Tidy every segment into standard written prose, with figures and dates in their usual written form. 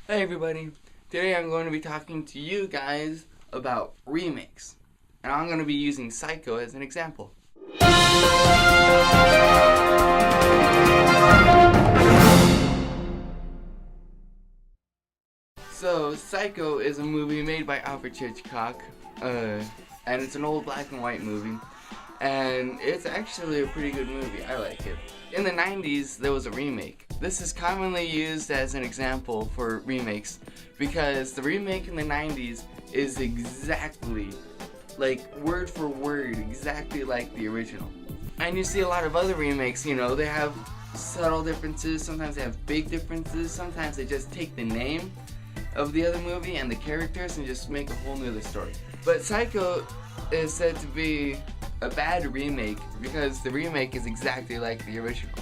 Hey everybody, today I'm going to be talking to you guys about remakes, and I'm going to be using Psycho as an example. So, Psycho is a movie made by Alfred Hitchcock, and it's an old black and white movie, and it's actually a pretty good movie. I like it. In the 90s, there was a remake. This is commonly used as an example for remakes because the remake in the 90s is exactly, like, word for word, exactly like the original. And you see a lot of other remakes, you know, they have subtle differences, sometimes they have big differences, sometimes they just take the name of the other movie and the characters and just make a whole nother story. But Psycho is said to be a bad remake because the remake is exactly like the original.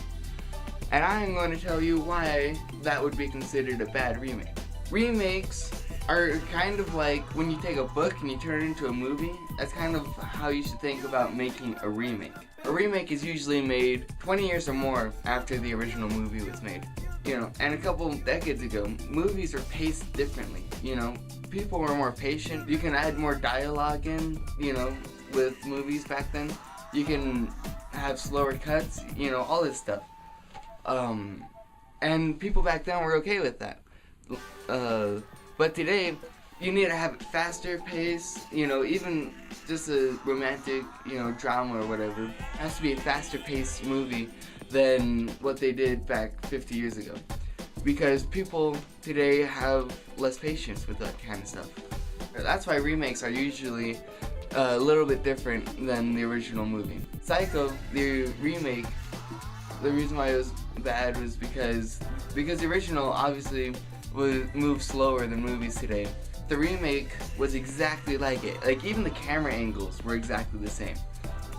And I'm going to tell you why that would be considered a bad remake. Remakes are kind of like when you take a book and you turn it into a movie. That's kind of how you should think about making a remake. A remake is usually made 20 years or more after the original movie was made. You know, and a couple decades ago, movies were paced differently, you know. People were more patient. You can add more dialogue in, you know, with movies back then. You can have slower cuts, you know, all this stuff. And people back then were okay with that. But today, you need to have it faster pace, you know, even just a romantic, you know, drama or whatever. It has to be a faster paced movie than what they did back 50 years ago. Because people today have less patience with that kind of stuff. That's why remakes are usually a little bit different than the original movie. Psycho, the remake, the reason why it was bad was because the original obviously moved slower than movies today. The remake was exactly like it. Like, even the camera angles were exactly the same.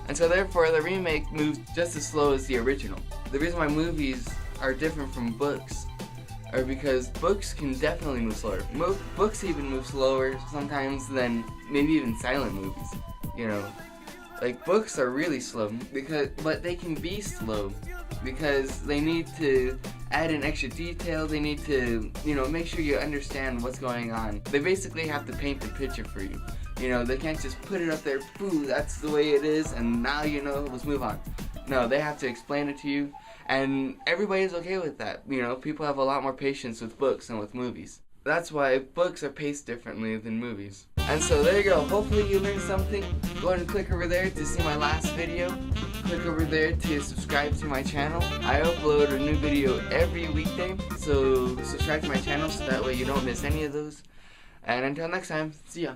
And so therefore the remake moved just as slow as the original. The reason why movies are different from books are because books can definitely move slower. Books even move slower sometimes than maybe even silent movies. You know, like, books are really slow but they can be slow because they need to add in extra detail. They need to, you know, make sure you understand what's going on. They basically have to paint the picture for you. You know, they can't just put it up there, boo, that's the way it is, and now you know, let's move on. No, they have to explain it to you, and everybody's okay with that. You know, people have a lot more patience with books than with movies. That's why books are paced differently than movies. And so there you go. Hopefully you learned something. Go ahead and click over there to see my last video. Click over there to subscribe to my channel. I upload a new video every weekday, so subscribe to my channel so that way you don't miss any of those. And until next time, see ya.